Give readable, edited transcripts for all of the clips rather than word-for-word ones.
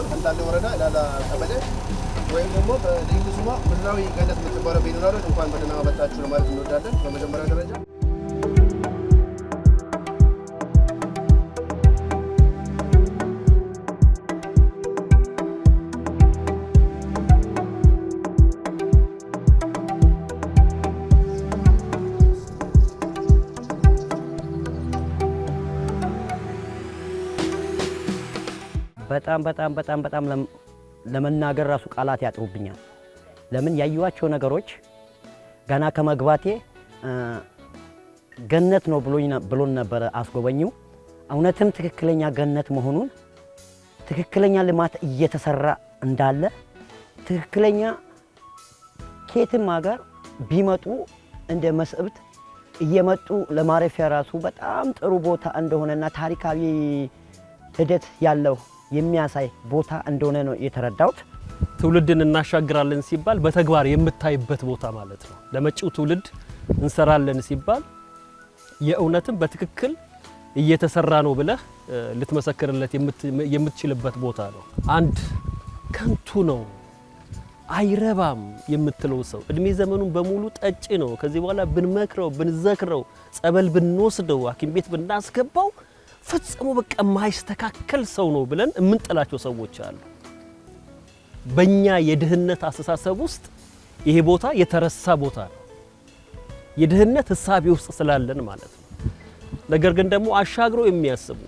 ዞን እንዳለ ወረዳ ላላ ቀበሌ ወይም ደግሞ በልዩ ስሟ ምድራዊ ገነት የምትባለው ቤኑናሎች እንኳን በደህና መጣችሁ ለማለት እንወዳለን። በመጀመሪያ ደረጃ በጣም ለመናገር ራሱ ቃላት ያጥሩብኛል። ለምን ያዩዋቸው ነገሮች ገና ከመግባቴ ገነት ነው ብሎን ነበር አስጎበኙው። እውነትም ትክክለኛ ገነት መሆኑን ትክክለኛ ልማት እየተሰራ እንዳለ ትክክለኛ ከየትም ሀገር ቢመጡ እንደ መስዕብት እየመጡ ለማረፊያ ራሱ በጣም ጥሩ ቦታ እንደሆነና ታሪካዊ ሂደት ያለው የሚያሳይ ቦታ እንደሆነ ነው የተረዳሁት። ትውልድን እናሻግራለን ሲባል በተግባር የምታይበት ቦታ ማለት ነው። ለመጪው ትውልድ እንሰራለን ሲባል የእውነትም በትክክል እየተሰራ ነው ብለህ ልትመሰክርለት የምትችልበት ቦታ ነው። አንድ ከንቱ ነው አይረባም የምትለው ሰው እድሜ ዘመኑን በሙሉ ጠጪ ነው፣ ከዚህ በኋላ ብንመክረው ብንዘክረው ጸበል ብንወስደው ሐኪም ቤት ብናስገባው ፈጽሞ በቃ ማይስተካከል ሰው ነው ብለን የምንጠላቸው ሰዎች አሉ። በእኛ የድህነት አስተሳሰብ ውስጥ ይሄ ቦታ የተረሳ ቦታ ነው። የድህነት ህሳቤ ውስጥ ስላለን ማለት ነው። ነገር ግን ደግሞ አሻግረው የሚያስቡ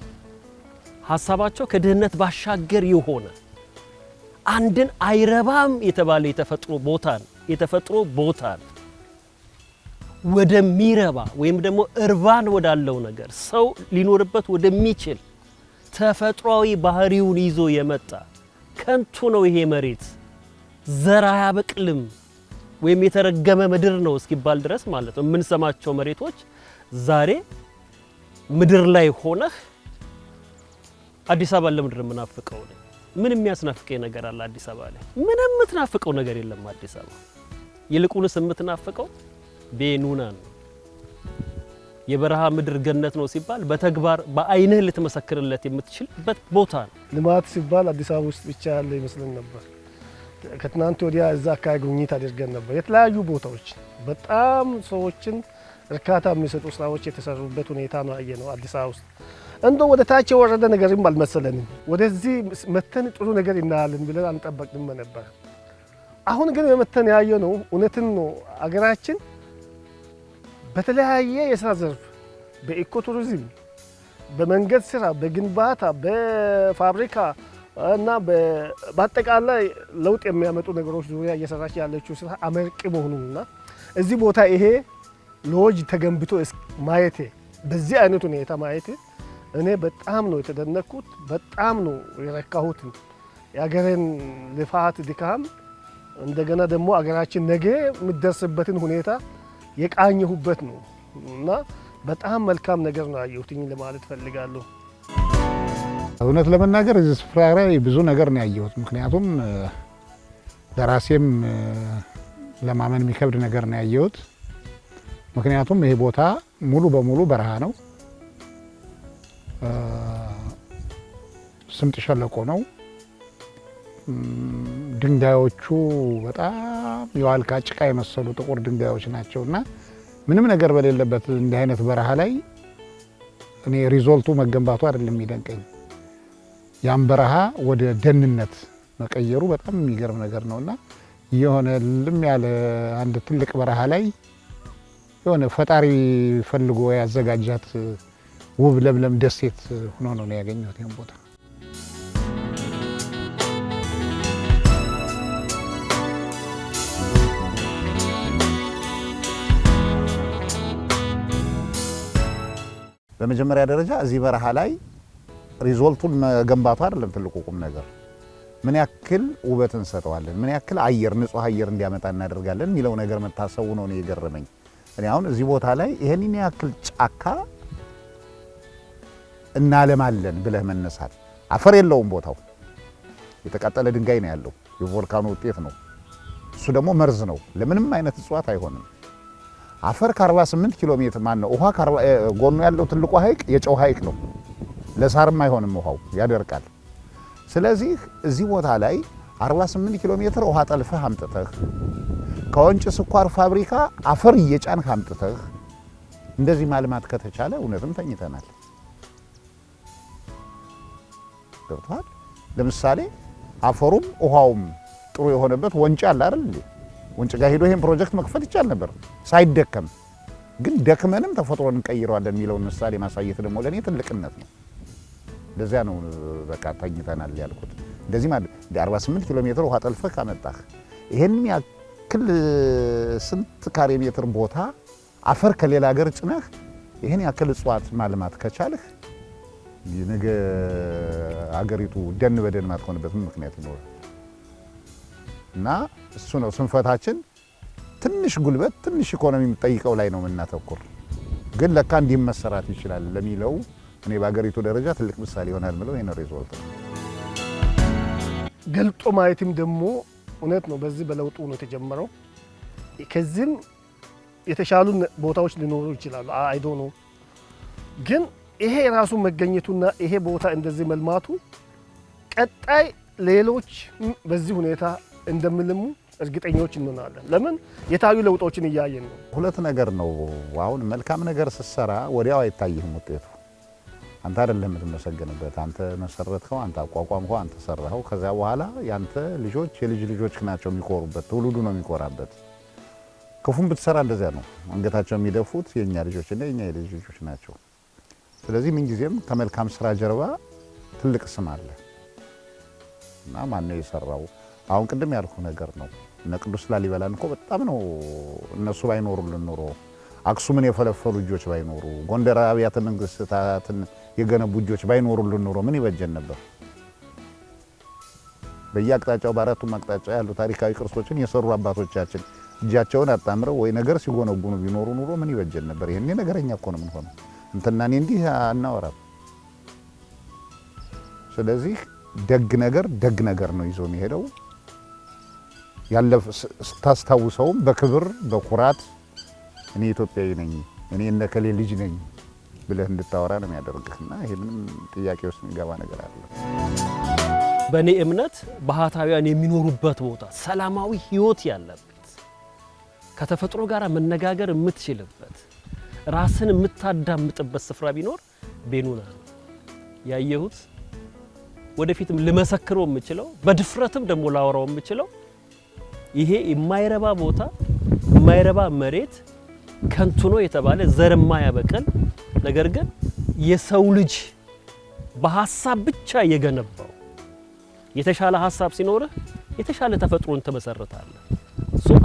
ሐሳባቸው ከድህነት ባሻገር የሆነ አንድን አይረባም የተባለ የተፈጥሮ ቦታን ወደሚረባ ወይም ደግሞ እርባን ወዳለው ነገር ሰው ሊኖርበት ወደሚችል ተፈጥሯዊ ባህሪውን ይዞ የመጣ ከንቱ ነው ይሄ መሬት ዘር አያበቅልም ወይም የተረገመ ምድር ነው እስኪባል ድረስ ማለት ነው። የምንሰማቸው መሬቶች ዛሬ ምድር ላይ ሆነህ አዲስ አበባ ለምድር የምናፍቀው ነው። ምን የሚያስናፍቀኝ ነገር አለ? አዲስ አበባ ላይ ምንም የምትናፍቀው ነገር የለም። አዲስ አበባ ይልቁንስ የምትናፍቀው ቤኑና ነው። የበረሃ ምድር ገነት ነው ሲባል በተግባር በአይንህ ልትመሰክርለት የምትችልበት ቦታ ነው። ልማት ሲባል አዲስ አበባ ውስጥ ብቻ ያለ ይመስለን ነበር። ከትናንት ወዲያ እዛ አካባቢ ጉብኝት አድርገን ነበር። የተለያዩ ቦታዎች በጣም ሰዎችን እርካታ የሚሰጡ ስራዎች የተሰሩበት ሁኔታ ነው ያየነው። አዲስ አበባ ውስጥ እንደው ወደ ታች የወረደ ነገርም አልመሰለንም። ወደዚህ መተን ጥሩ ነገር እናያለን ብለን አንጠበቅንም ነበር። አሁን ግን መተን ያየነው እውነትን ነው። አገራችን በተለያየ የስራ ዘርፍ በኢኮቱሪዝም፣ በመንገድ ስራ፣ በግንባታ፣ በፋብሪካ እና በአጠቃላይ ለውጥ የሚያመጡ ነገሮች ዙሪያ እየሰራች ያለችው ስራ አመርቂ መሆኑንና እዚህ ቦታ ይሄ ሎጅ ተገንብቶ ማየቴ በዚህ አይነት ሁኔታ ማየቴ እኔ በጣም ነው የተደነኩት፣ በጣም ነው የረካሁት። የአገሬን ልፋት ድካም እንደገና ደግሞ አገራችን ነገ የምትደርስበትን ሁኔታ የቃኘሁበት ነው እና በጣም መልካም ነገር ነው ያየሁትኝ ለማለት ፈልጋለሁ። እውነት ለመናገር እዚህ ስፍራ ላይ ብዙ ነገር ነው ያየሁት። ምክንያቱም ለራሴም ለማመን የሚከብድ ነገር ነው ያየሁት። ምክንያቱም ይሄ ቦታ ሙሉ በሙሉ በረሃ ነው። ስምጥ ሸለቆ ነው። ድንጋዮቹ በጣም የዋልካ ጭቃ የመሰሉ ጥቁር ድንጋዮች ናቸውና ምንም ነገር በሌለበት እንዲህ አይነት በረሃ ላይ እኔ ሪዞልቱ መገንባቱ አይደለም የሚደንቀኝ፣ ያን በረሃ ወደ ደንነት መቀየሩ በጣም የሚገርም ነገር ነውና የሆነ ልም ያለ አንድ ትልቅ በረሃ ላይ የሆነ ፈጣሪ ፈልጎ ያዘጋጃት ውብ ለምለም ደሴት ሆኖ ነው ያገኘሁት ይሄን ቦታ። በመጀመሪያ ደረጃ እዚህ በረሃ ላይ ሪዞልቱን መገንባቱ አይደለም ትልቁ ቁም ነገር፣ ምን ያክል ውበት እንሰጠዋለን፣ ምን ያክል አየር ንጹህ አየር እንዲያመጣ እናደርጋለን የሚለው ነገር መታሰቡ ነው የገረመኝ። እኔ አሁን እዚህ ቦታ ላይ ይሄንን ያክል ጫካ እናለማለን ብለህ መነሳት፣ አፈር የለውም ቦታው የተቃጠለ ድንጋይ ነው ያለው፣ የቮልካኖ ውጤት ነው። እሱ ደግሞ መርዝ ነው፣ ለምንም አይነት እጽዋት አይሆንም። አፈር ከ48 ኪሎ ሜትር ማን ነው ውሃ ጎኑ ያለው ትልቁ ሐይቅ የጨው ሐይቅ ነው። ለሳርም አይሆንም፣ ውሃው ያደርቃል። ስለዚህ እዚህ ቦታ ላይ 48 ኪሎ ሜትር ውሃ ጠልፈህ አምጥተህ ከወንጭ ስኳር ፋብሪካ አፈር እየጫንህ አምጥተህ እንደዚህ ማልማት ከተቻለ እውነትም ተኝተናል። ገብቷል። ለምሳሌ አፈሩም ውሃውም ጥሩ የሆነበት ወንጭ አለ አይደል እንዴ? ወንጭ ጋር ሄዶ ይሄን ፕሮጀክት መክፈት ይቻል ነበር ሳይደከም። ግን ደክመንም ተፈጥሮን እንቀይረዋለን የሚለውን ምሳሌ ማሳየት ደግሞ ለኔ ትልቅነት ነው። ለዚያ ነው በቃ ተኝተናል ያልኩት። እንደዚህ ማለት 48 ኪሎ ሜትር ውሃ ጠልፈህ ካመጣህ ይሄን ያክል ስንት ካሬ ሜትር ቦታ አፈር ከሌላ ሀገር ጭነህ ይሄን ያክል እጽዋት ማልማት ከቻልህ የነገ አገሪቱ ደን በደን ማትሆንበት ምክንያት ይኖራል። እና እሱ ነው ስንፈታችን። ትንሽ ጉልበት ትንሽ ኢኮኖሚ የምጠይቀው ላይ ነው የምናተኩር። ግን ለካ እንዲህ መሰራት ይችላል ለሚለው እኔ በአገሪቱ ደረጃ ትልቅ ምሳሌ ይሆናል ብለው ይሄን ሪዞልት ነው ገልጦ ማየትም ደግሞ እውነት ነው። በዚህ በለውጡ ነው የተጀመረው። ከዚህም የተሻሉ ቦታዎች ሊኖሩ ይችላሉ። አይዶ ነው ግን ይሄ ራሱ መገኘቱና ይሄ ቦታ እንደዚህ መልማቱ ቀጣይ ሌሎች በዚህ ሁኔታ እንደምልሙ እርግጠኞች እንሆናለን። ለምን የታዩ ለውጦችን እያየን ነው። ሁለት ነገር ነው። አሁን መልካም ነገር ስትሰራ ወዲያው አይታይህም ውጤቱ። አንተ አይደለም የምትመሰገንበት። አንተ መሰረትከው፣ አንተ አቋቋምከው፣ አንተ ሰራኸው። ከዛ በኋላ ያንተ ልጆች የልጅ ልጆች ናቸው የሚኮሩበት፣ ትውልዱ ነው የሚኮራበት። ክፉም ብትሰራ እንደዚያ ነው። አንገታቸው የሚደፉት የኛ ልጆችና የኛ የልጅ ልጆች ናቸው። ስለዚህ ምን ጊዜም ከመልካም ስራ ጀርባ ትልቅ ስም አለ እና ማን ነው የሰራው? አሁን ቅድም ያልኩ ነገር ነው። እነ ቅዱስ ላሊበላን እኮ በጣም ነው እነሱ ባይኖሩልን ኖሮ፣ አክሱምን የፈለፈሉ ልጆች ባይኖሩ፣ ጎንደር አብያተ መንግስታትን የገነቡ ልጆች ባይኖሩልን ኖሮ ምን ይበጀን ነበር? በየአቅጣጫው በአራቱም አቅጣጫ ያሉ ታሪካዊ ቅርሶችን የሰሩ አባቶቻችን እጃቸውን አጣምረው ወይ ነገር ሲጎነቡኑ ቢኖሩ ኑሮ ምን ይበጀን ነበር? ይሄኔ ነገረኛ እኮ ነው ምን ሆነ እንትና እኔ እንዲህ አናወራም። ስለዚህ ደግ ነገር ነው ይዞ የሚሄደው። ያለፈ ስታስታውሰውም በክብር በኩራት እኔ ኢትዮጵያዊ ነኝ፣ እኔ እነከሌ ልጅ ነኝ ብለህ እንድታወራ ነው የሚያደርግህና ይሄ ምንም ጥያቄ ውስጥ የሚገባ ነገር አይደለም። በእኔ እምነት ባህታውያን የሚኖሩበት ቦታ ሰላማዊ ህይወት ያለበት ከተፈጥሮ ጋር መነጋገር የምትችልበት ራስን የምታዳምጥበት ስፍራ ቢኖር ቤኑና ነው ያየሁት። ወደፊትም ልመሰክረው የምችለው በድፍረትም ደግሞ ላወራው የምችለው ይሄ የማይረባ ቦታ የማይረባ መሬት ከንቱ ነው የተባለ ዘር የማያበቅል ነገር ግን የሰው ልጅ በሐሳብ ብቻ የገነባው የተሻለ ሐሳብ ሲኖርህ የተሻለ ተፈጥሮን ተመሰረታለህ።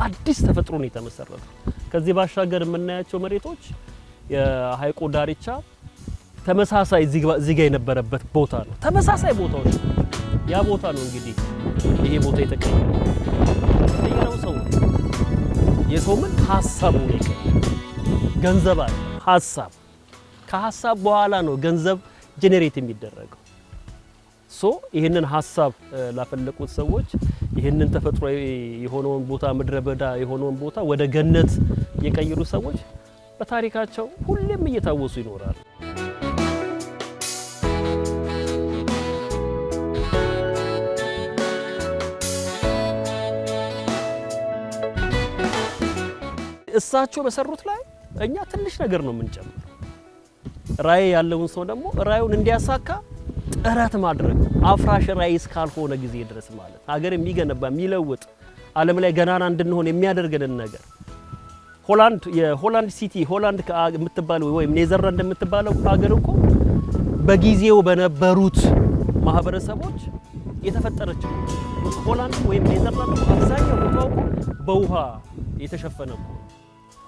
አዲስ ተፈጥሮን የተመሰረተው ከዚህ ባሻገር የምናያቸው መሬቶች የሐይቁ ዳርቻ ተመሳሳይ እዚህ ጋር የነበረበት ቦታ ነው። ተመሳሳይ ቦታዎች ያ ቦታ ነው እንግዲህ ይሄ ቦታ የተቀየረው ሰው የሰው ምን ሐሳቡ ነው። ገንዘብ አለ፣ ሐሳብ ከሐሳብ በኋላ ነው ገንዘብ ጄኔሬት የሚደረገው። ይህንን ሐሳብ ላፈለቁት ሰዎች ይህንን ተፈጥሮ የሆነውን ቦታ ምድረ በዳ የሆነውን ቦታ ወደ ገነት የቀየሩ ሰዎች በታሪካቸው ሁሌም እየታወሱ ይኖራሉ። እሳቸው በሰሩት ላይ እኛ ትንሽ ነገር ነው የምንጨምረው። ራዕይ ያለውን ሰው ደግሞ ራዕዩን እንዲያሳካ ጥረት ማድረግ አፍራሽ ራዕይ እስካልሆነ ጊዜ ድረስ ማለት ሀገር የሚገነባ የሚለውጥ ዓለም ላይ ገናና እንድንሆን የሚያደርገንን ነገር የሆላንድ ሲቲ ሆላንድ የምትባለው ወይም ኔዘርላንድ የምትባለው ሀገር እኮ በጊዜው በነበሩት ማህበረሰቦች የተፈጠረች ሆላንድ ወይም ኔዘርላንድ አብዛኛው ቦታው በውሃ የተሸፈነ ነው።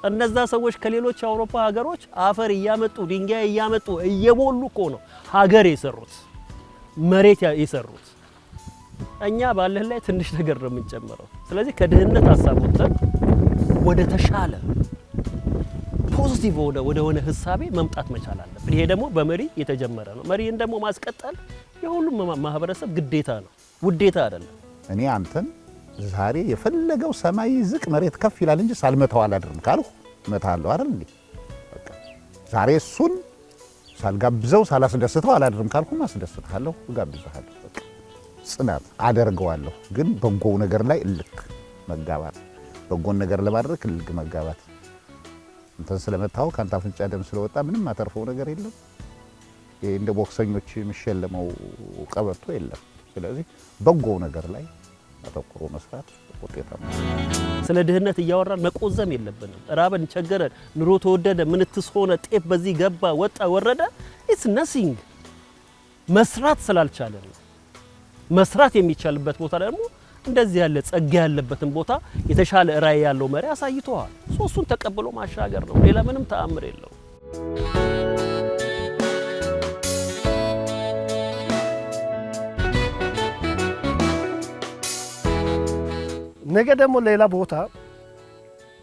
እነዛ ሰዎች ከሌሎች አውሮፓ ሀገሮች አፈር እያመጡ ድንጋይ እያመጡ እየሞሉ እኮ ነው ሀገር የሰሩት መሬት የሰሩት። እኛ ባለህ ላይ ትንሽ ነገር ነው የምንጨምረው። ስለዚህ ከድህነት ሀሳብ ወጥተን ወደ ተሻለ ፖዚቲቭ ወደ ሆነ ህሳቤ መምጣት መቻል አለብን። ይሄ ደግሞ በመሪ የተጀመረ ነው። መሪን ደግሞ ማስቀጠል የሁሉም ማህበረሰብ ግዴታ ነው፣ ውዴታ አይደለም። እኔ አንተን ዛሬ የፈለገው ሰማይ ዝቅ መሬት ከፍ ይላል እንጂ ሳልመታው አላድርም ካልሁ እመታለሁ አይደል እንዴ? በቃ ዛሬ እሱን ሳልጋብዘው ሳላስደስተው አላድርም ካልኩ ማስደስተሃለሁ፣ እጋብዝሃለሁ። በቃ ጽናት አደርገዋለሁ። ግን በጎው ነገር ላይ እልክ መጋባት፣ በጎን ነገር ለማድረግ እልክ መጋባት። እንትን ስለመታው ካንተ አፍንጫ ደም ስለወጣ ምንም አተርፈው ነገር የለም። ይሄ እንደ ቦክሰኞች የሚሸለመው ቀበቶ የለም። ስለዚህ በጎው ነገር ላይ አተኩሮ መስራት ውጤታማ። ስለ ድህነት እያወራን መቆዘም የለብንም። ራበን፣ ቸገረን፣ ኑሮ ተወደደ፣ ምንትስ ሆነ፣ ጤፍ በዚህ ገባ ወጣ ወረደ ኢትስ ነሲንግ። መስራት ስላልቻለን ነው። መስራት የሚቻልበት ቦታ ደግሞ እንደዚህ ያለ ጸጋ ያለበትን ቦታ የተሻለ ራዕይ ያለው መሪ አሳይቷል። ሶስቱን ተቀብሎ ማሻገር ነው። ሌላ ምንም ተአምር የለው። ነገ ደግሞ ሌላ ቦታ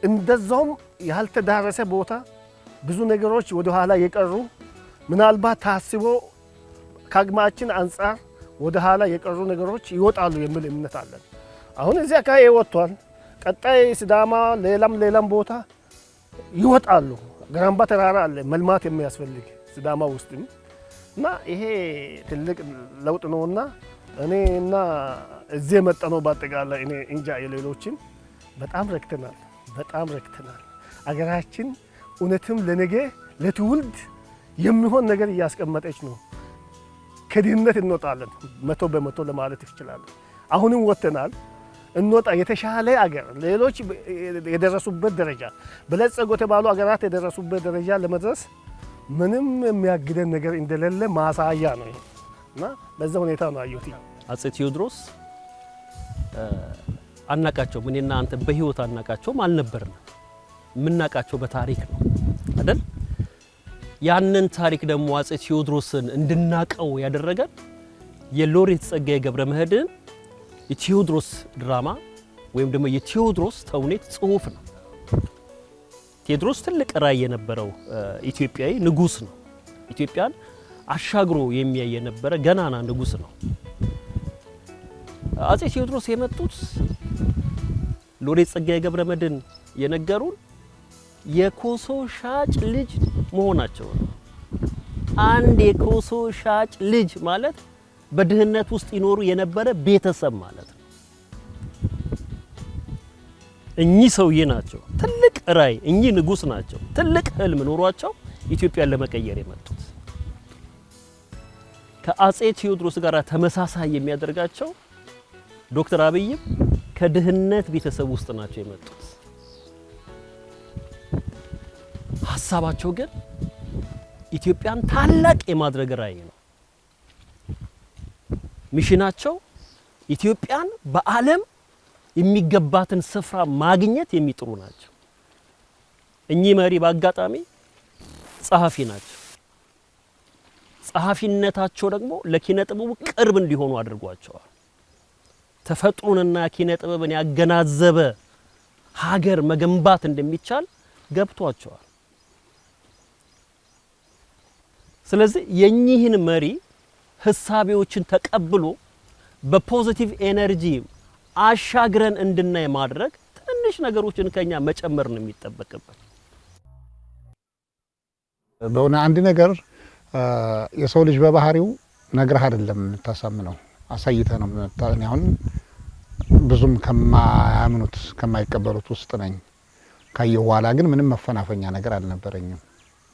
እንደዛውም ያልተዳረሰ ቦታ ብዙ ነገሮች ወደ ኋላ የቀሩ ምናልባት ታስቦ ከአቅማችን አንጻር ወደ ኋላ የቀሩ ነገሮች ይወጣሉ የሚል እምነት አለን። አሁን እዚህ አካባቢ ወጥቷል። ቀጣይ ሲዳማ ሌላም ቦታ ይወጣሉ። ገራምባ ተራራ አለ መልማት የሚያስፈልግ ሲዳማ ውስጥም እና ይሄ ትልቅ ለውጥ ነውና እኔና እዚህ የመጣነው በአጠቃላይ እኔ እንጃ የሌሎችን በጣም ረክተናል። አገራችን እውነትም ለነገ ለትውልድ የሚሆን ነገር እያስቀመጠች ነው። ከድህነት እንወጣለን 100% ለማለት ይችላል። አሁንም ወጥተናል። እንወጣ የተሻለ አገር ሌሎች የደረሱበት ደረጃ በለጸጉ የተባሉ አገራት የደረሱበት ደረጃ ለመድረስ ምንም የሚያግደን ነገር እንደሌለ ማሳያ ነው እና በዛ ሁኔታ ነው አየሁት። አፄ ቴዎድሮስ አናቃቸውም። እኔና አንተ በህይወት አናቃቸውም አልነበርንም። የምናቃቸው በታሪክ ነው አይደል? ያንን ታሪክ ደግሞ አፄ ቴዎድሮስን እንድናቀው ያደረገን የሎሬት ጸጋዬ ገብረመድኅን የቴዎድሮስ ድራማ ወይም ደግሞ የቴዎድሮስ ተውኔት ጽሁፍ ነው። ቴዎድሮስ ትልቅ ራዕይ የነበረው ኢትዮጵያዊ ንጉስ ነው። ኢትዮጵያን አሻግሮ የሚያይ የነበረ ገናና ንጉስ ነው። አፄ ቴዎድሮስ የመጡት ሎሬት ጸጋዬ ገብረመድኅን የነገሩን የኮሶ ሻጭ ልጅ መሆናቸው ነው። አንድ የኮሶ ሻጭ ልጅ ማለት በድህነት ውስጥ ይኖሩ የነበረ ቤተሰብ ማለት ነው። እኚህ ሰውዬ ናቸው ትልቅ ራዕይ፣ እኚህ ንጉስ ናቸው ትልቅ ህልም ኖሯቸው ኢትዮጵያን ለመቀየር የመጡት። ከአፄ ቴዎድሮስ ጋር ተመሳሳይ የሚያደርጋቸው ዶክተር አብይም ከድህነት ቤተሰብ ውስጥ ናቸው የመጡት። ሀሳባቸው ግን ኢትዮጵያን ታላቅ የማድረግ ራዕይ ነው። ሚሽናቸው ኢትዮጵያን በዓለም የሚገባትን ስፍራ ማግኘት የሚጥሩ ናቸው። እኚህ መሪ በአጋጣሚ ጸሐፊ ናቸው። ጸሐፊነታቸው ደግሞ ለኪነ ጥበቡ ቅርብ እንዲሆኑ አድርጓቸዋል። ተፈጥሮንና ኪነ ጥበብን ያገናዘበ ሀገር መገንባት እንደሚቻል ገብቷቸዋል። ስለዚህ የኚህን መሪ ህሳቤዎችን ተቀብሎ በፖዚቲቭ ኤነርጂ አሻግረን እንድናይ ማድረግ ትንሽ ነገሮችን ከኛ መጨመር ነው የሚጠበቅበት። በእውነት አንድ ነገር የሰው ልጅ በባህሪው ነግረህ አይደለም የምታሳምነው አሳይተህ ነው። አሁን ብዙም ከማያምኑት ከማይቀበሉት ውስጥ ነኝ። ካየሁ በኋላ ግን ምንም መፈናፈኛ ነገር አልነበረኝም።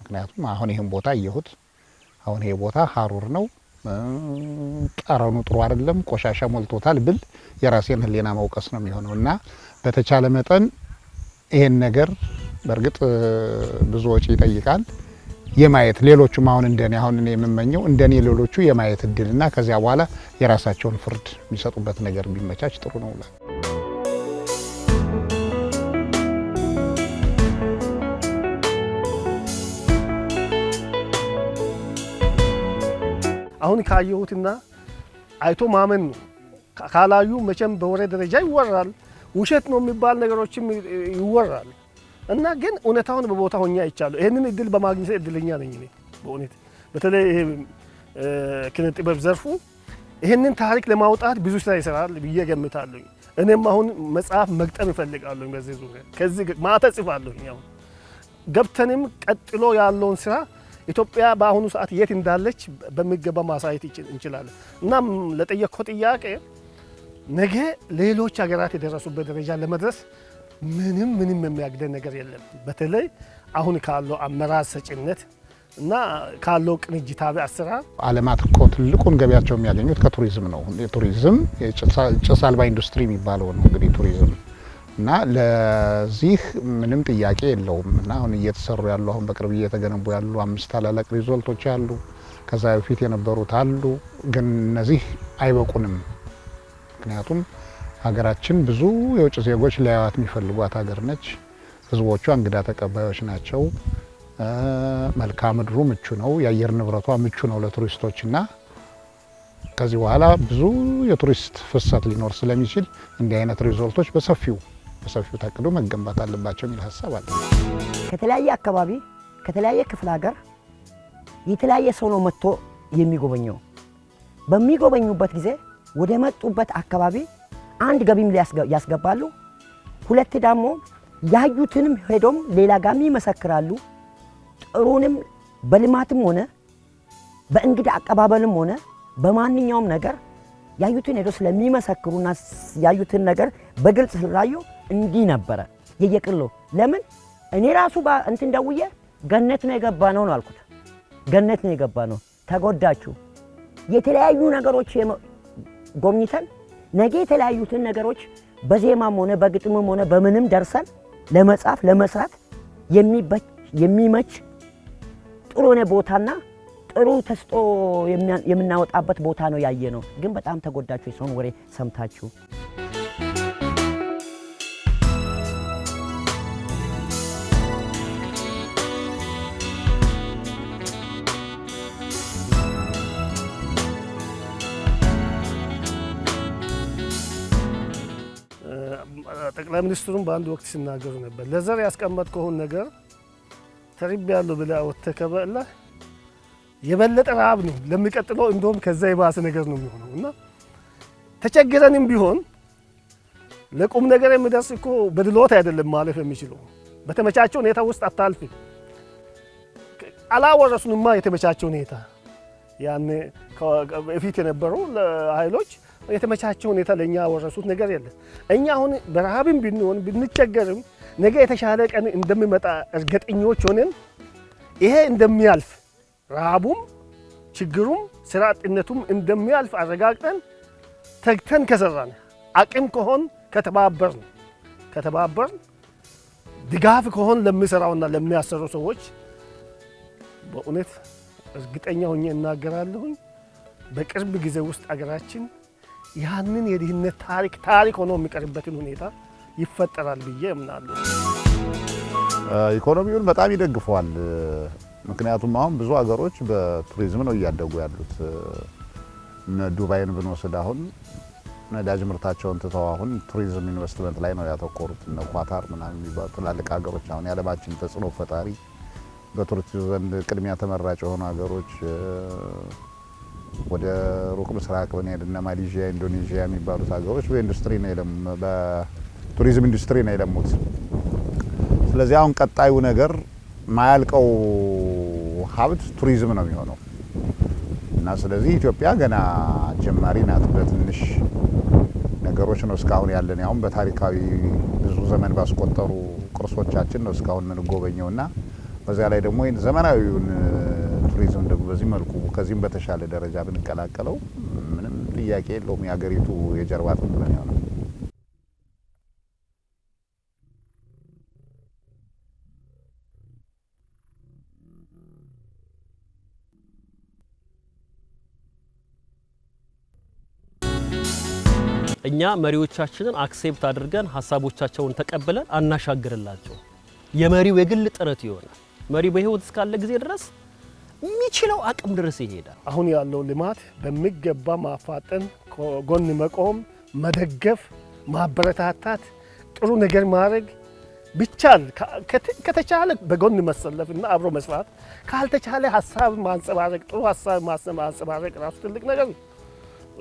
ምክንያቱም አሁን ይሄን ቦታ አየሁት። አሁን ይሄ ቦታ ሀሩር ነው፣ ጠረኑ ጥሩ አይደለም፣ ቆሻሻ ሞልቶታል ብል የራሴን ህሊና መውቀስ ነው የሚሆነው እና በተቻለ መጠን ይሄን ነገር በእርግጥ ብዙ ወጪ ይጠይቃል የማየት ሌሎቹም አሁን እንደኔ አሁን እኔ የምመኘው እንደኔ ሌሎቹ የማየት እድልና ከዚያ በኋላ የራሳቸውን ፍርድ የሚሰጡበት ነገር ቢመቻች ጥሩ ነው። አሁን ካየሁትና አይቶ ማመን ነው። ካላዩ መቼም በወሬ ደረጃ ይወራል፣ ውሸት ነው የሚባል ነገሮችም ይወራል እና ግን እውነታውን በቦታ ሆኜ አይቻለሁ። ይሄንን እድል በማግኘት እድለኛ ነኝ እኔ በእውነት። በተለይ ይሄ ኪነ ጥበብ ዘርፉ ይሄንን ታሪክ ለማውጣት ብዙ ስራ ይሰራል ብዬ ገምታለሁ። እኔም አሁን መጽሐፍ መግጠም እፈልጋለሁ በዚህ ዙሪያ። ከዚህ ማታ ጽፋለሁ። አሁን ገብተንም ቀጥሎ ያለውን ስራ ኢትዮጵያ በአሁኑ ሰዓት የት እንዳለች በሚገባ ማሳየት እንችላለን። እናም ለጠየቅከው ጥያቄ ነገ ሌሎች ሀገራት የደረሱበት ደረጃ ለመድረስ ምንም የሚያግደን ነገር የለም። በተለይ አሁን ካለው አመራር ሰጭነት እና ካለው ቅንጅታዊ አሰራር ዓለማት እኮ ትልቁን ገቢያቸው የሚያገኙት ከቱሪዝም ነው። የቱሪዝም ጭስ አልባ ኢንዱስትሪ የሚባለው ነው እንግዲህ ቱሪዝም እና ለዚህ ምንም ጥያቄ የለውም። እና አሁን እየተሰሩ ያሉ አሁን በቅርብ እየተገነቡ ያሉ 5 ታላላቅ ሪዞርቶች አሉ። ከዛ በፊት የነበሩት አሉ። ግን እነዚህ አይበቁንም። ምክንያቱም ሀገራችን ብዙ የውጭ ዜጎች ሊያዩት የሚፈልጓት ሀገር ነች። ህዝቦቿ እንግዳ ተቀባዮች ናቸው። መልክዓ ምድሩ ምቹ ነው። የአየር ንብረቷ ምቹ ነው ለቱሪስቶችና ከዚህ በኋላ ብዙ የቱሪስት ፍሰት ሊኖር ስለሚችል እንዲህ አይነት ሪዞርቶች በሰፊው ታቅዶ መገንባት አለባቸው የሚል ሀሳብ አለ። ከተለያየ አካባቢ ከተለያየ ክፍለ ሀገር የተለያየ ሰው ነው መጥቶ የሚጎበኘው። በሚጎበኙበት ጊዜ ወደ መጡበት አካባቢ አንድ ገቢም ያስገባሉ፣ ሁለት ደግሞ ያዩትንም ሄዶም ሌላ ጋር ይመሰክራሉ። ጥሩንም በልማትም ሆነ በእንግዳ አቀባበልም ሆነ በማንኛውም ነገር ያዩትን ሄዶ ስለሚመሰክሩና ያዩትን ነገር በግልጽ ስላዩ እንዲህ ነበረ የየቅሎ ለምን እኔ ራሱ እንትን ደውዬ ገነት ነው የገባ ነው አልኩት። ገነት ነው የገባ ነው ተጎዳችሁ። የተለያዩ ነገሮች ጎብኝተን ነገ የተለያዩትን ነገሮች በዜማም ሆነ በግጥምም ሆነ በምንም ደርሰን ለመጻፍ ለመስራት የሚመች ጥሩ ነው ቦታና ጥሩ ተስጦ የምናወጣበት ቦታ ነው ያየ ነው። ግን በጣም ተጎዳችሁ የሰውን ወሬ ሰምታችሁ። ጠቅላይ ሚኒስትሩም በአንድ ወቅት ሲናገሩ ነበር። ለዘር ያስቀመጥከውን ነገር ተርቤያለሁ ብለህ አወጥተህ ከበላህ የበለጠ ረሃብ ነው ለሚቀጥለው፣ እንደውም ከዛ የባሰ ነገር ነው የሚሆነው። እና ተቸግረንም ቢሆን ለቁም ነገር የሚደርስ እኮ በድሎት አይደለም ማለፍ የሚችለው። በተመቻቸው ሁኔታ ውስጥ አታልፍም። አላወረሱንማ የተመቻቸው ሁኔታ ያኔ በፊት የነበሩ ኃይሎች የተመቻቸው ሁኔታ ለኛ ያወረሱት ነገር የለም። እኛ አሁን በረሃብም ብንሆን ብንቸገርም ነገ የተሻለ ቀን እንደሚመጣ እርግጠኞች ሆነን ይሄ እንደሚያልፍ ረሃቡም ችግሩም ስራ አጥነቱም እንደሚያልፍ አረጋግጠን ተግተን ከሰራን አቅም ከሆን ከተባበርን ድጋፍ ከሆን ለሚሰራውና ለሚያሰሩ ሰዎች በእውነት እርግጠኛ ሆኜ እናገራለሁኝ በቅርብ ጊዜ ውስጥ አገራችን ያንን የድህነት ታሪክ ሆኖ የሚቀርበትን ሁኔታ ይፈጠራል ብዬ እምናለሁ። ኢኮኖሚውን በጣም ይደግፈዋል። ምክንያቱም አሁን ብዙ ሀገሮች በቱሪዝም ነው እያደጉ ያሉት። ዱባይን ብንወስድ አሁን ነዳጅ ምርታቸውን ትተው አሁን ቱሪዝም ኢንቨስትመንት ላይ ነው ያተኮሩት። እነ ኳታር ምናምን የሚባሉ ትላልቅ ሀገሮች አሁን የዓለማችን ተጽዕኖ ፈጣሪ በቱሪስት ዘንድ ቅድሚያ ተመራጭ የሆኑ ሀገሮች ወደ ሩቅ ምስራቅ ብንሄድ እነ ማሌዥያ፣ ኢንዶኔዥያ የሚባሉት ሀገሮች በቱሪዝም ኢንዱስትሪ ነው የለሙት። ስለዚህ አሁን ቀጣዩ ነገር ማያልቀው ሀብት ቱሪዝም ነው የሚሆነው እና ስለዚህ ኢትዮጵያ ገና ጀማሪ ናት። በትንሽ ነገሮች ነው እስካሁን ያለን። ያሁን በታሪካዊ ብዙ ዘመን ባስቆጠሩ ቅርሶቻችን ነው እስካሁን የምንጎበኘውና በዚያ ላይ ደግሞ ዘመናዊውን ቱሪዝም ደግሞ በዚህ መልኩ ከዚህም በተሻለ ደረጃ ብንቀላቀለው ምንም ጥያቄ የለውም የሀገሪቱ የጀርባ አጥንት ነው የሚሆነው። እኛ መሪዎቻችንን አክሴፕት አድርገን ሀሳቦቻቸውን ተቀብለን አናሻግርላቸው። የመሪው የግል ጥረት ይሆናል። መሪው በህይወት እስካለ ጊዜ ድረስ የሚችለው አቅም ድረስ ይሄዳል። አሁን ያለው ልማት በሚገባ ማፋጠን፣ ጎን መቆም፣ መደገፍ፣ ማበረታታት፣ ጥሩ ነገር ማድረግ ቢቻል ከተቻለ በጎን መሰለፍና አብሮ መስራት፣ ካልተቻለ ሀሳብ ማንጸባረቅ፣ ጥሩ ሀሳብ ማንጸባረቅ ራሱ ትልቅ ነገር ነው።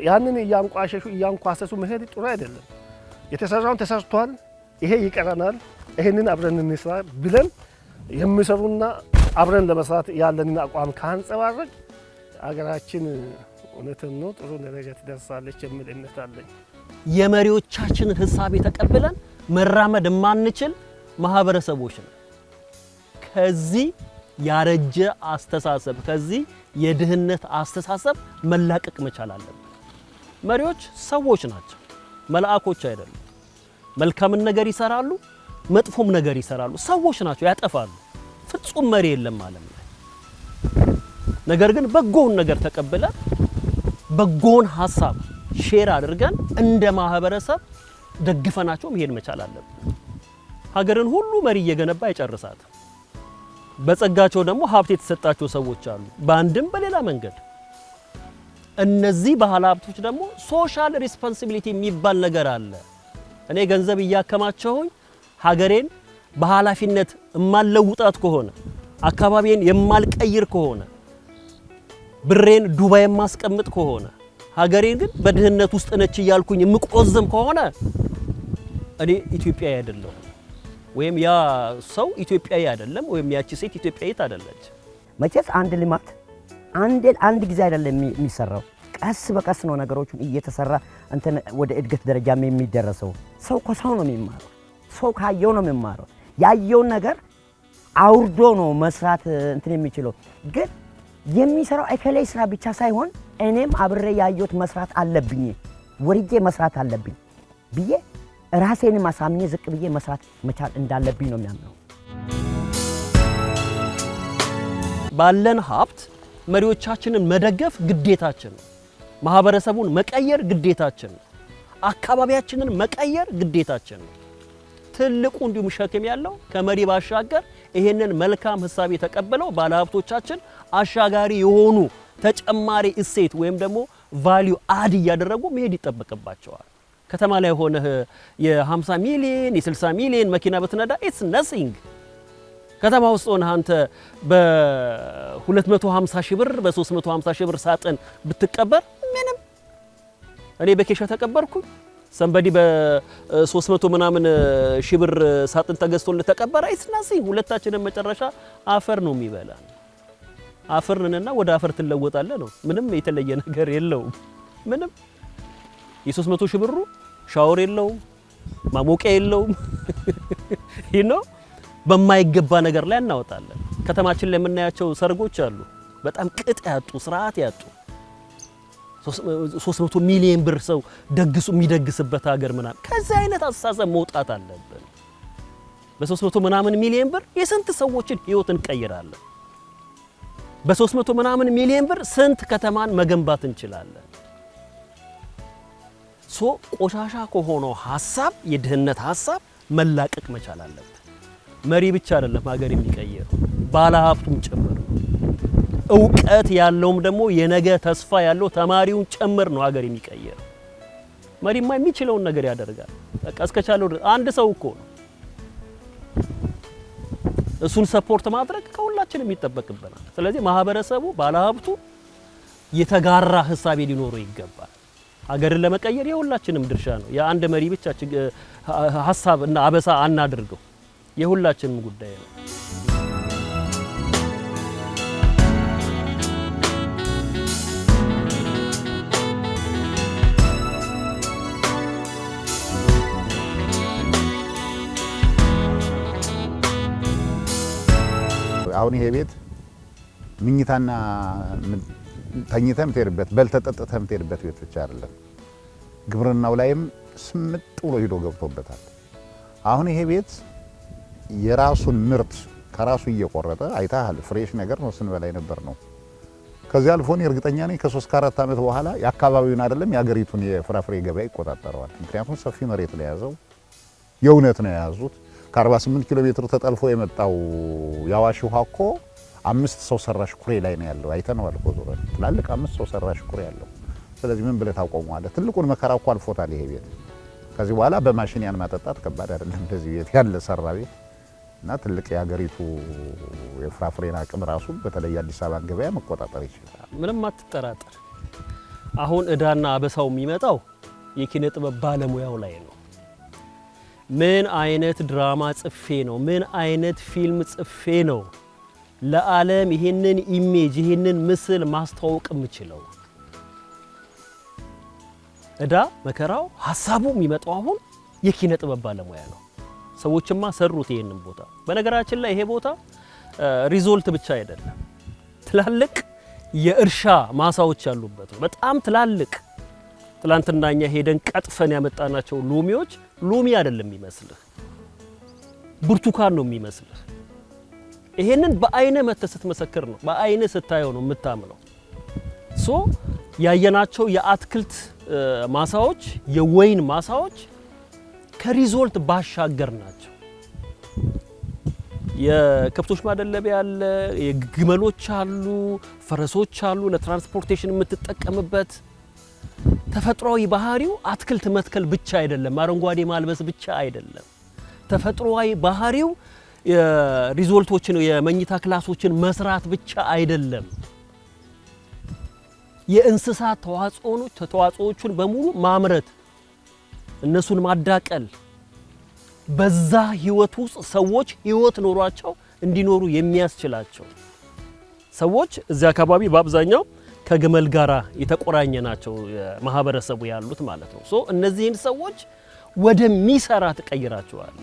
ያንን እያንቋሸሹ መሄድ ጥሩ አይደለም። የተሰራውን ተሰርቷል፣ ይሄ ይቀረናል፣ ይሄንን አብረን እንስራ ብለን የሚሰሩና አብረን ለመስራት ያለንን አቋም ካንጸባረቅ አገራችን እውነትም ነው ጥሩ ደረጃ ትደርሳለች የሚል እምነት አለኝ። የመሪዎቻችንን ሐሳብ ተቀብለን መራመድ የማንችል ማህበረሰቦች ነው። ከዚህ ያረጀ አስተሳሰብ ከዚህ የድህነት አስተሳሰብ መላቀቅ መቻል አለብን። መሪዎች ሰዎች ናቸው፣ መልአኮች አይደሉም። መልካምን ነገር ይሰራሉ፣ መጥፎም ነገር ይሰራሉ። ሰዎች ናቸው፣ ያጠፋሉ። ፍጹም መሪ የለም ዓለም ላይ። ነገር ግን በጎውን ነገር ተቀብለን በጎውን ሐሳብ ሼር አድርገን እንደ ማህበረሰብ ደግፈናቸው መሄድ መቻል አለብን። ሀገርን ሁሉ መሪ እየገነባ ይጨርሳል። በጸጋቸው ደግሞ ሀብት የተሰጣቸው ሰዎች አሉ፣ በአንድም በሌላ መንገድ። እነዚህ ባለ ሀብቶች ደግሞ ሶሻል ሪስፖንሲቢሊቲ የሚባል ነገር አለ። እኔ ገንዘብ እያከማቸውኝ ሀገሬን በኃላፊነት የማልለውጣት ከሆነ አካባቢን የማልቀይር ከሆነ ብሬን ዱባይ የማስቀምጥ ከሆነ ሀገሬን ግን በድህነት ውስጥ ነች እያልኩኝ የምቆዝም ከሆነ እኔ ኢትዮጵያዊ አይደለሁም፣ ወይም ያ ሰው ኢትዮጵያዊ አይደለም፣ ወይም ያቺ ሴት ኢትዮጵያዊት አይደለች። መቼስ አንድ ልማት አንድ ጊዜ አይደለም የሚሰራው፣ ቀስ በቀስ ነው ነገሮቹን እየተሰራ እንትን ወደ እድገት ደረጃ የሚደረሰው። ሰው ከሰው ነው የሚማረው፣ ሰው ካየው ነው የሚማረው። ያየውን ነገር አውርዶ ነው መስራት እንትን የሚችለው። ግን የሚሰራው አይከላይ ስራ ብቻ ሳይሆን እኔም አብሬ ያየሁት መስራት አለብኝ፣ ወርጄ መስራት አለብኝ ብዬ ራሴንም አሳምኜ ዝቅ ብዬ መስራት መቻል እንዳለብኝ ነው የሚያምነው። ባለን ሀብት መሪዎቻችንን መደገፍ ግዴታችን ነው። ማህበረሰቡን መቀየር ግዴታችን ነው። አካባቢያችንን መቀየር ግዴታችን ነው። ትልቁ እንዲሁም ሸክም ያለው ከመሪ ባሻገር ይሄንን መልካም ሐሳብ የተቀበለው ባለሀብቶቻችን አሻጋሪ የሆኑ ተጨማሪ እሴት ወይም ደግሞ ቫልዩ አድ እያደረጉ መሄድ ይጠበቅባቸዋል። ከተማ ላይ ሆነ የ50 ሚሊዮን የ60 ሚሊዮን መኪና በትነዳ ኢትስ ነሲንግ። ከተማ ውስጥ ሆነ አንተ በ250 ሺህ ብር በ350 ሺህ ብር ሳጥን ብትቀበር ምንም። እኔ በኬሻ ተቀበርኩኝ፣ ሰንበዲ በ300 ምናምን ሺህ ብር ሳጥን ተገዝቶልህ ተቀበረ። ኢትስ ነሲንግ። ሁለታችንም መጨረሻ አፈር ነው የሚበላን። አፈርንና ወደ አፈር ትለወጣለህ ነው። ምንም የተለየ ነገር የለውም። ምንም የ300 ሺህ ብሩ ሻወር የለውም፣ ማሞቂያ የለውም። ይኖ በማይገባ ነገር ላይ እናወጣለን። ከተማችን ላይ የምናያቸው ሰርጎች አሉ፣ በጣም ቅጥ ያጡ ስርዓት ያጡ 300 ሚሊዮን ብር ሰው ደግሱ የሚደግስበት ሀገር ምናምን። ከዚህ አይነት አስተሳሰብ መውጣት አለብን። በ300 ምናምን ሚሊዮን ብር የስንት ሰዎችን ህይወት እንቀይራለን? በ300 ምናምን ሚሊዮን ብር ስንት ከተማን መገንባት እንችላለን? ቆሻሻ ከሆነው ሐሳብ የድህነት ሐሳብ መላቀቅ መቻል አለበት። መሪ ብቻ አይደለም ሀገር የሚቀየረው፣ ባለሀብቱም ጭምር ነው። እውቀት ያለውም ደግሞ የነገ ተስፋ ያለው ተማሪውን ጭምር ነው ሀገር የሚቀየረው። መሪማ የሚችለውን ነገር ያደርጋል። በቃ እስከቻለው አንድ ሰው እኮ ነው። እሱን ሰፖርት ማድረግ ከሁላችንም ይጠበቅብናል። ስለዚህ ማህበረሰቡ፣ ባለሀብቱ የተጋራ ሐሳብ ሊኖረው ይገባል። ሀገርን ለመቀየር የሁላችንም ድርሻ ነው። የአንድ መሪ ብቻ ሐሳብ እና አበሳ አናድርገው፣ የሁላችንም ጉዳይ ነው። አሁን ይሄ ቤት ምኝታና ተኝተም ትሄድበት በልተጠጥተም ትሄድበት ቤት ብቻ አይደለም። ግብርናው ላይም ስምጥ ብሎ ሂዶ ገብቶበታል። አሁን ይሄ ቤት የራሱን ምርት ከራሱ እየቆረጠ አይታል። ፍሬሽ ነገር ነው ስንበላይ ነበር ነው። ከዚህ አልፎን እርግጠኛ ነኝ ከ3 ከ4 ዓመት በኋላ የአካባቢውን አይደለም የሀገሪቱን የፍራፍሬ ገበያ ይቆጣጠረዋል። ምክንያቱም ሰፊ መሬት ላይ ያዘው የእውነት ነው የያዙት። ከ48 ኪሎ ሜትር ተጠልፎ የመጣው ያዋሽ ውሃ እኮ 5 ሰው ሰራሽ ኩሬ ላይ ነው ያለው። አይተነዋል እኮ ዞረን ትላልቅ 5 ሰው ሰራሽ ኩሬ ያለው። ስለዚህ ምን ብለህ ታቆመዋለህ? ትልቁን መከራ እኮ አልፎታል ይሄ ቤት። ከዚህ በኋላ በማሽን ያን ማጠጣት ከባድ አይደለም። እንደዚህ ቤት ያለ ሰራ ቤት እና ትልቅ የሀገሪቱ የፍራፍሬን አቅም ራሱ በተለይ አዲስ አበባን ገበያ መቆጣጠር ይችላል። ምንም አትጠራጠር። አሁን እዳና አበሳው የሚመጣው የኪነ ጥበብ ባለሙያው ላይ ነው። ምን አይነት ድራማ ጽፌ ነው፣ ምን አይነት ፊልም ጽፌ ነው ለዓለም ይሄንን ኢሜጅ ይሄንን ምስል ማስተዋወቅ የምችለው? እዳ መከራው ሐሳቡ የሚመጣው አሁን የኪነ ጥበብ ባለሙያ ነው። ሰዎችማ ሰሩት ይሄንን ቦታ። በነገራችን ላይ ይሄ ቦታ ሪዞልት ብቻ አይደለም፣ ትላልቅ የእርሻ ማሳዎች ያሉበት ነው። በጣም ትላልቅ ትላንትናኛ ሄደን ቀጥፈን ያመጣናቸው ሎሚዎች ሎሚ አይደለም የሚመስልህ፣ ብርቱካን ነው የሚመስልህ። ይሄንን በአይነ መተሰት መሰከር ነው፣ በአይነ ስታየው ነው የምታምነው። ሶ ያየናቸው የአትክልት ማሳዎች የወይን ማሳዎች ከሪዞልት ባሻገር ናቸው። የከብቶች ማደለቢያ አለ፣ የግመሎች አሉ፣ ፈረሶች አሉ፣ ለትራንስፖርቴሽን የምትጠቀምበት ተፈጥሯዊ ባህሪው አትክልት መትከል ብቻ አይደለም፣ አረንጓዴ ማልበስ ብቻ አይደለም። ተፈጥሯዊ ባህሪው ሪዞልቶችን የመኝታ ክላሶችን መስራት ብቻ አይደለም። የእንስሳት ተዋጽኦዎችን በሙሉ ማምረት፣ እነሱን ማዳቀል፣ በዛ ህይወት ውስጥ ሰዎች ህይወት ኖሯቸው እንዲኖሩ የሚያስችላቸው ሰዎች እዚያ አካባቢ በአብዛኛው ከግመል ጋራ የተቆራኘ ናቸው ማህበረሰቡ ያሉት ማለት ነው። ሶ እነዚህን ሰዎች ወደሚሰራ ተቀይራቸዋል።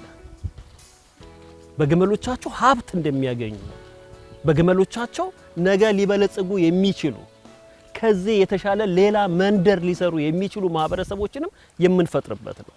በግመሎቻቸው ሀብት እንደሚያገኙ፣ በግመሎቻቸው ነገ ሊበለጽጉ የሚችሉ ከዚህ የተሻለ ሌላ መንደር ሊሰሩ የሚችሉ ማህበረሰቦችንም የምንፈጥርበት ነው።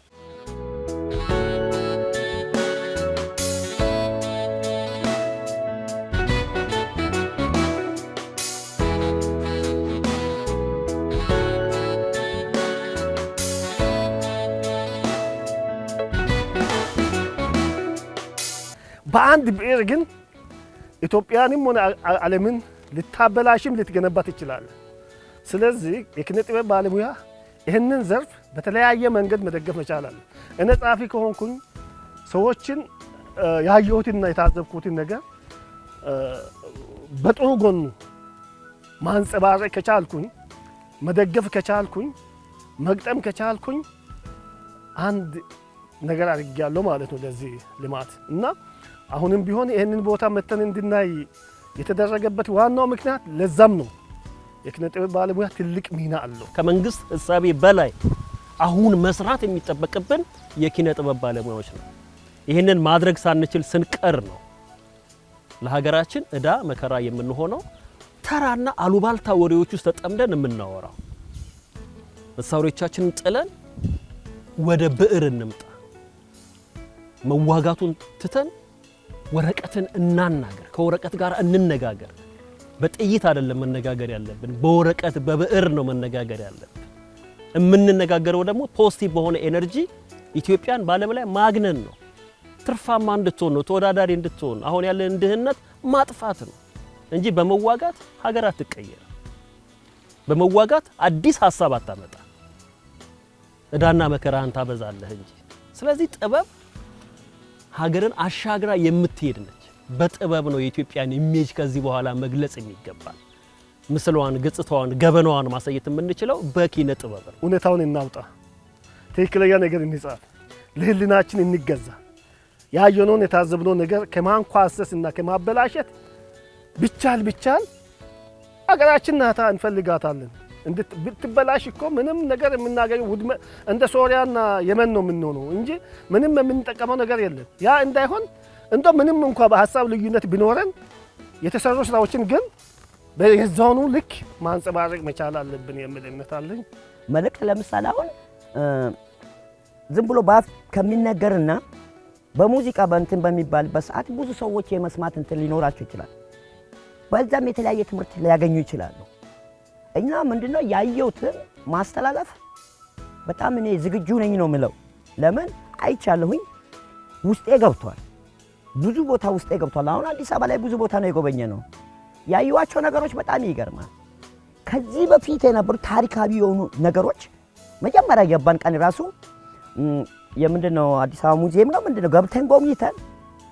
በአንድ ብዕር ግን ኢትዮጵያንም ሆነ ዓለምን ልታበላሽም ልትገነባ ትችላለህ። ስለዚህ የኪነ ጥበብ ባለሙያ ይህንን ዘርፍ በተለያየ መንገድ መደገፍ መቻል አለ። እኔ ጸሐፊ ከሆንኩኝ ሰዎችን ያየሁትና የታዘብኩትን ነገር በጥሩ ጎኑ ማንጸባረቅ ከቻልኩኝ፣ መደገፍ ከቻልኩኝ፣ መግጠም ከቻልኩኝ አንድ ነገር አድርጌያለሁ ማለት ነው ለዚህ ልማት እና አሁንም ቢሆን ይህንን ቦታ መተን እንድናይ የተደረገበት ዋናው ምክንያት ለዛም ነው። የኪነ ጥበብ ባለሙያ ትልቅ ሚና አለው። ከመንግስት ህሳቤ በላይ አሁን መስራት የሚጠበቅብን የኪነ ጥበብ ባለሙያዎች ነው። ይህንን ማድረግ ሳንችል ስንቀር ነው ለሀገራችን እዳ መከራ የምንሆነው። ተራና አሉባልታ ወሬዎች ውስጥ ተጠምደን የምናወራው። መሳሪያዎቻችንን ጥለን ወደ ብዕር እንምጣ። መዋጋቱን ትተን ወረቀትን እናናገር፣ ከወረቀት ጋር እንነጋገር። በጥይት አይደለም መነጋገር ያለብን፣ በወረቀት በብዕር ነው መነጋገር ያለብን። የምንነጋገረው ደግሞ ፖዚቲቭ በሆነ ኤነርጂ ኢትዮጵያን በዓለም ላይ ማግነን ነው። ትርፋማ እንድትሆን ነው፣ ተወዳዳሪ እንድትሆን። አሁን ያለን ድህነት ማጥፋት ነው እንጂ በመዋጋት ሀገር አትቀየር። በመዋጋት አዲስ ሀሳብ አታመጣ፣ እዳና መከራን ታበዛለህ እንጂ። ስለዚህ ጥበብ ሀገርን አሻግራ የምትሄድ ነች። በጥበብ ነው የኢትዮጵያን ኢሜጅ ከዚህ በኋላ መግለጽ የሚገባል። ምስሏን፣ ገጽታዋን፣ ገበናዋን ማሳየት የምንችለው በኪነ ጥበብ ነው። እውነታውን እናውጣ፣ ትክክለኛ ነገር እንጻፍ፣ ለህሊናችን እንገዛ። ያየነውን የታዘብነው ነገር ከማንኳሰስና ከማበላሸት ብቻል ሀገራችን ናታ እንፈልጋታለን። ብትበላሽ እኮ ምንም ነገር የምናገኘው ውድመ እንደ ሶሪያና የመን ነው የምንሆነው እንጂ ምንም የምንጠቀመው ነገር የለም። ያ እንዳይሆን እንደው ምንም እንኳን በሐሳብ ልዩነት ቢኖረን የተሰሩ ስራዎችን ግን በየዛኑ ልክ ማንጸባረቅ መቻል አለብን የሚል እምነት አለኝ። መልእክት ለምሳሌ አሁን ዝም ብሎ ባፍ ከሚነገርና በሙዚቃ በእንትን በሚባልበት ሰዓት ብዙ ሰዎች የመስማት እንትን ሊኖራቸው ይችላል። በዛም የተለያየ ትምህርት ሊያገኙ ይችላሉ። እና ምንድነው ያየሁትን ማስተላለፍ በጣም እኔ ዝግጁ ነኝ ነው የምለው። ለምን አይቻለሁኝ፣ ውስጤ ገብቷል፣ ብዙ ቦታ ውስጤ ገብቷል። አሁን አዲስ አበባ ላይ ብዙ ቦታ ነው የጎበኘ ነው ያዩዋቸው ነገሮች በጣም ይገርማል። ከዚህ በፊት የነበሩ ታሪካዊ የሆኑ ነገሮች መጀመሪያ ገባን ቀን ራሱ የምንድነው አዲስ አበባ ሙዚየም ነው ምንድነው ገብተን ጎብኝተን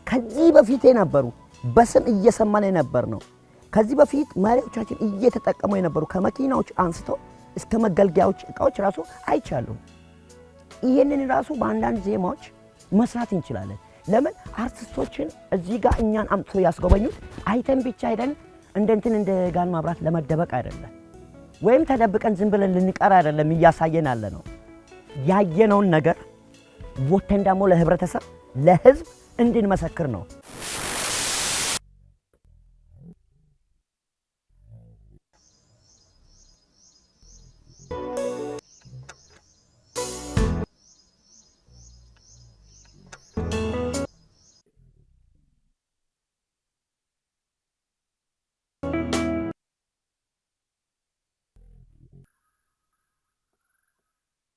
ከዚህ በፊት የነበሩ በስም እየሰማን የነበር ነው። ከዚህ በፊት መሪዎቻችን እየተጠቀሙ የነበሩ ከመኪናዎች አንስቶ እስከ መገልገያዎች እቃዎች ራሱ አይቻለሁ። ይሄንን ራሱ በአንዳንድ ዜማዎች መስራት እንችላለን። ለምን አርቲስቶችን እዚህ ጋር እኛን አምጥቶ ያስጎበኙት አይተን ብቻ ሄደን እንደ ጋን ማብራት ለመደበቅ አይደለም፣ ወይም ተደብቀን ዝም ብለን ልንቀር አይደለም እያሳየን ያለ ነው። ያየነውን ነገር ወተን ደግሞ ለህብረተሰብ ለህዝብ እንድንመሰክር ነው።